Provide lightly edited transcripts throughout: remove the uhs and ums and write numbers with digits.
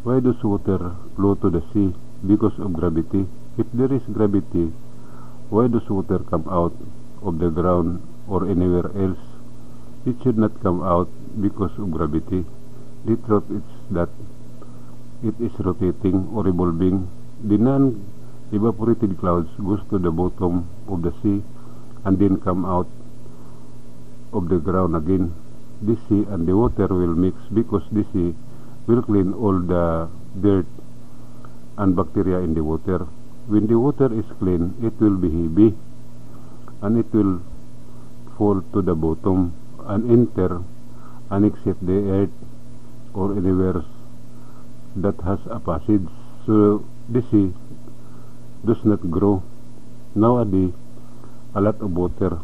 Why does water flow to the sea? Because of gravity. If there is gravity, why does water come out of the ground or anywhere else? It should not come out because of gravity. The truth is that it is rotating or revolving. The non-evaporated clouds goes to the bottom of the sea and then come out of the ground again. The sea and the water will mix because the sea will clean all the dirt and bacteria in the water. When the water is clean, it will be heavy and it will fall to the bottom and enter and exit the earth or anywhere that has a passage. So the sea does not grow. Nowadays, a lot of water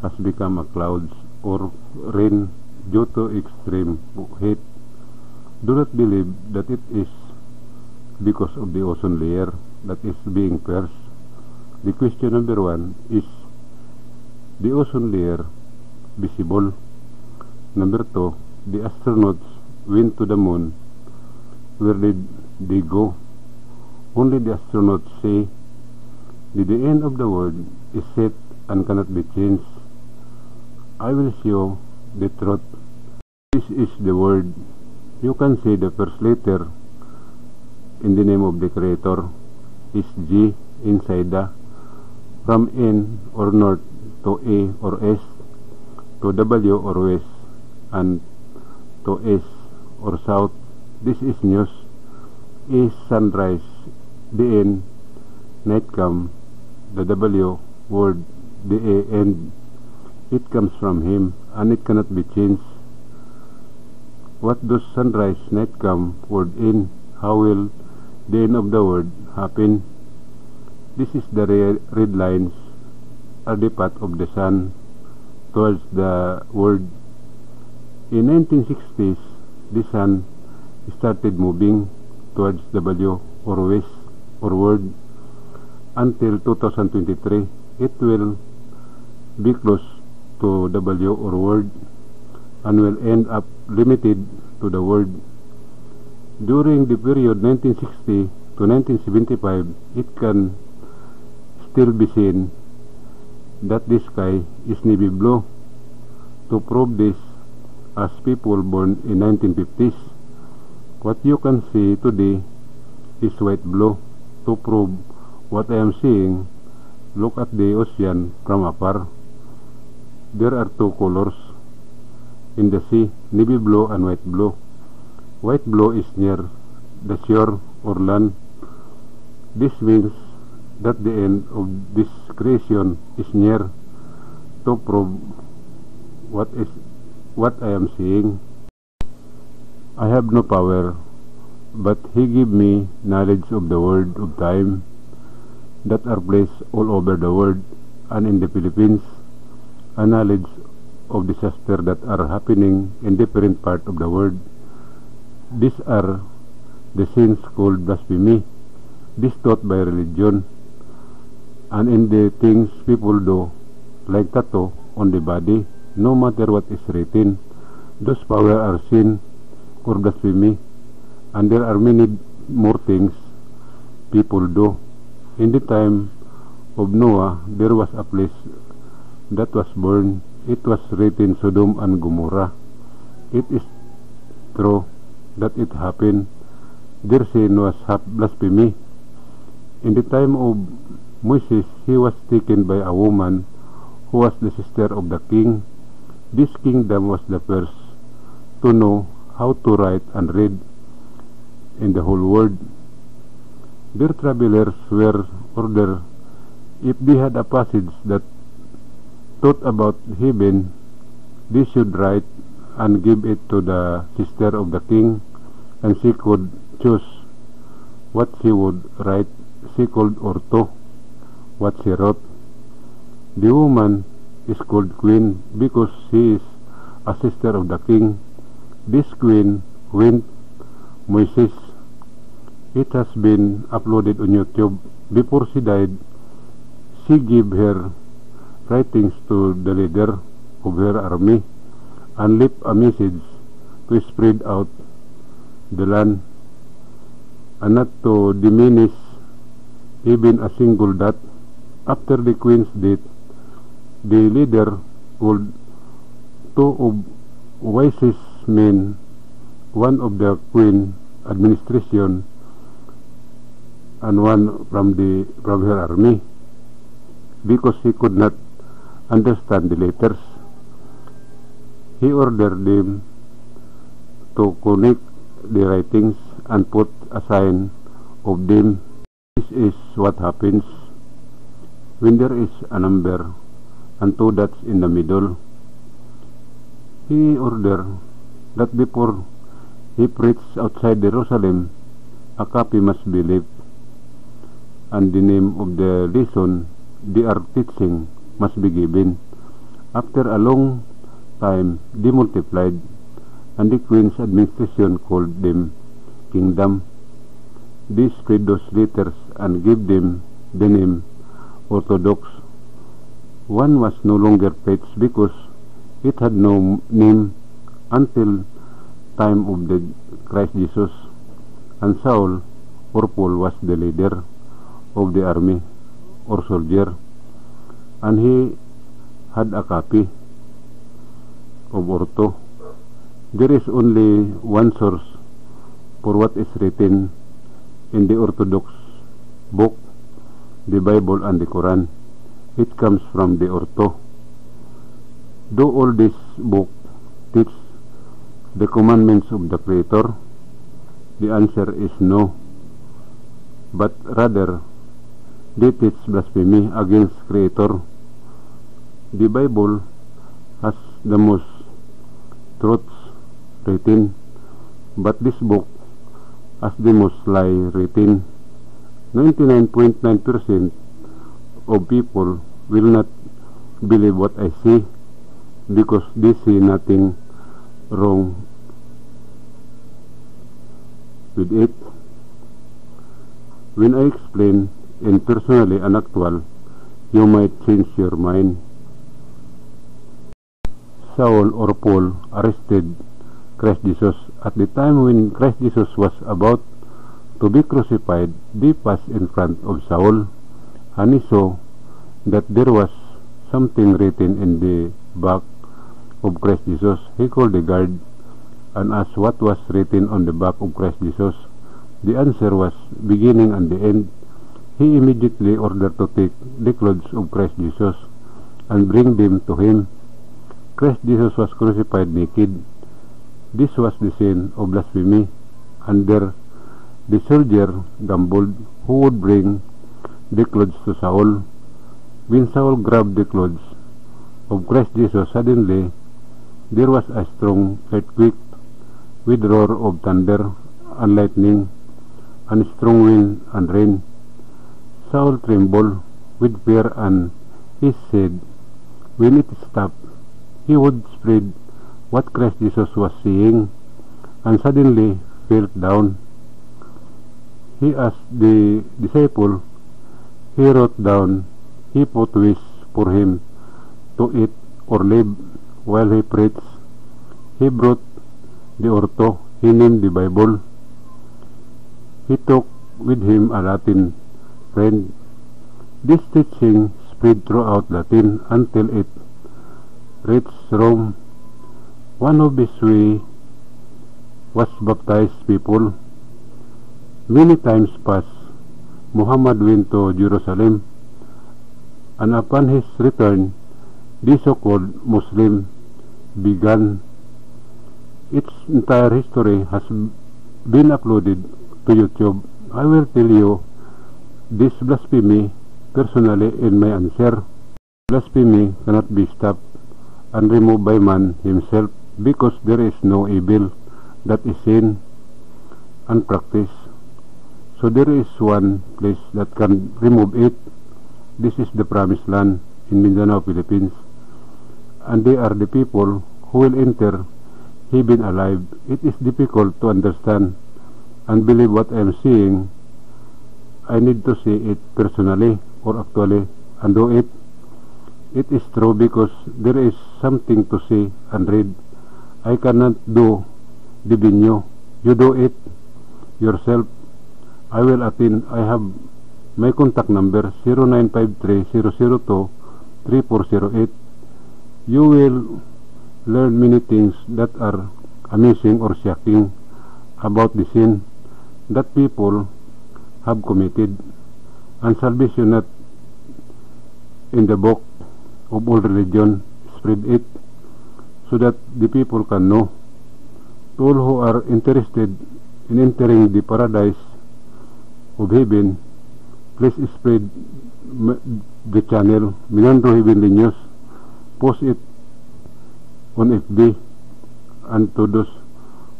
has become a clouds or rain due to extreme heat. Do not believe that it is because of the ozone layer that is being pierced. The question number 1 is the ozone layer visible? Number 2, the astronauts went to the moon. Where did they go? Only the astronauts say that the end of the world is set and cannot be changed. I will show the truth. This is the word. You can see the first letter in the name of the Creator is G inside the, from N or North to A or S to W or West and to S or South. This is news. A sunrise, the N night come, the W word, the A end. It comes from Him and it cannot be changed. What does sunrise, night come, word in? How will the end of the word happen? This is the red lines are the path of the sun towards the word. In 1960s, the sun started moving towards W or West or word. Until 2023, it will be close to W or word and will end up limited to the word. During the period 1960 to 1975, it can still be seen that the sky is navy blue. To prove this, as people born in 1950s, what you can see today is white blue. To prove what I am seeing, look at the ocean from afar. There are two colors in the sea, navy blue and white blue. White blue is near the shore or land. This means that the end of this creation is near. To prove what I am seeing, I have no power, but He gave me knowledge of the word of time that are placed all over the world and in the Philippines, a knowledge of disaster that are happening in different part of the world. These are the sins called blasphemy. This taught by religion and in the things people do, like tattoo on the body, no matter what is written. Those power are sin or blasphemy, and there are many more things people do. In the time of Noah, there was a place that was burned. It was written Sodom and Gomorrah. It is true that it happened. Their sin was blasphemy. In the time of Moses, he was taken by a woman who was the sister of the king. This kingdom was the first to know how to write and read in the whole world. Their travelers were ordered, if they had a passage that taught about heaven, they should write and give it to the sister of the king, and she could choose what she would write. She called Orto what she wrote. The woman is called queen because she is a sister of the king. This queen went Moses. It has been uploaded on YouTube. Before she died, she gave her writings to the leader of her army and left a message to spread out the land. and not to diminish even a single dot. After the queen's death, the leader called two of wisest men, one of the queen administration and one from her army, because he could not understand the letters. He ordered them to connect the writings and put a sign of them. This is what happens when there is a number and two dots in the middle. He ordered that before he preached outside Jerusalem, a copy must be left, and the name of the lesson they are teaching must be given. After a long time, they multiplied, and the queen's administration called them kingdom. They spread those letters and gave them the name Orthodox. One was no longer preached because it had no name until time of the Christ Jesus, and Saul or Paul was the leader of the army or soldier, and he had a copy of Ortho. There is only one source for what is written in the Orthodox book, the Bible and the Quran. It comes from the Ortho. Though all this book teach the commandments of the Creator, the answer is no, but rather they teach blasphemy against Creator. The Bible has the most truths written, but this book has the most lie written. 99.9% of people will not believe what I say because they see nothing wrong with it. When I explain impersonally and actual, you might change your mind. Saul or Paul arrested Christ Jesus. At the time when Christ Jesus was about to be crucified, they passed in front of Saul, and he saw that there was something written in the back of Christ Jesus. He called the guard and asked what was written on the back of Christ Jesus. The answer was beginning and the end. He immediately ordered to take the clothes of Christ Jesus and bring them to him. Christ Jesus was crucified naked. This was the sin of blasphemy, and there the soldier gambled who would bring the clothes to Saul. When Saul grabbed the clothes of Christ Jesus, suddenly there was a strong earthquake with roar of thunder and lightning and strong wind and rain. Saul trembled with fear, and he said when it stopped, he would spread what Christ Jesus was saying, and suddenly fell down. He asked the disciple he wrote down, he put wish for him to eat or live while he preached. He brought the Ortho he named the Bible. He took with him a Latin friend. This teaching spread throughout Latin until it reached Rome. One of his way was baptized people. Many times past, Muhammad went to Jerusalem, and upon his return, the so-called Muslim began. Its entire history has been uploaded to YouTube. I will tell you this blasphemy personally in my answer. Blasphemy cannot be stopped and removed by man himself, because there is no evil that is sin and practice. So there is one place that can remove it. This is the promised land in Mindanao, Philippines, and they are the people who will enter heaven alive. It is difficult to understand and believe what I am saying. I need to see it personally or actually and do it. It is true because there is something to see and read. I cannot do the video. You do it yourself. I will attend. I have my contact number 0953-002-3408. You will learn many things that are amazing or shocking about the sin that people have committed, and salvation not in the book of all religion. Spread it so that the people can know. To all who are interested in entering the paradise of heaven, please spread the channel Minandro Heavenly News. Post it on FB, and to those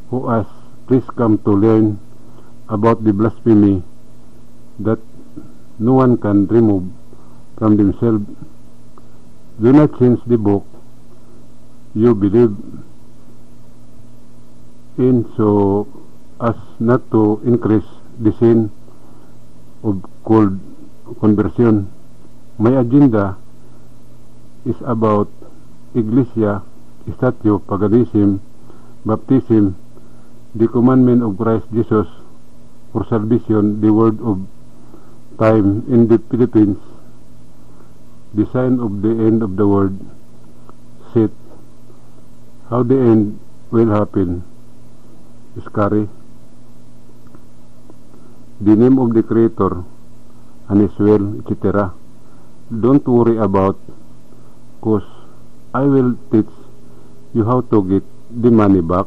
who ask, please come to learn about the blasphemy that no one can remove from themselves. Do not change the book you believe in so as not to increase the sin of cold conversion. My agenda is about Iglesia, statue, paganism, baptism, the commandment of Christ Jesus for salvation, the word of time in the Philippines, the sign of the end of the world, set, how the end will happen, scary, the name of the Creator, and His will, etc. Don't worry about, cause I will teach you how to get the money back.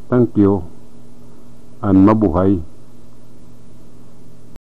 Thank you, and mabuhay.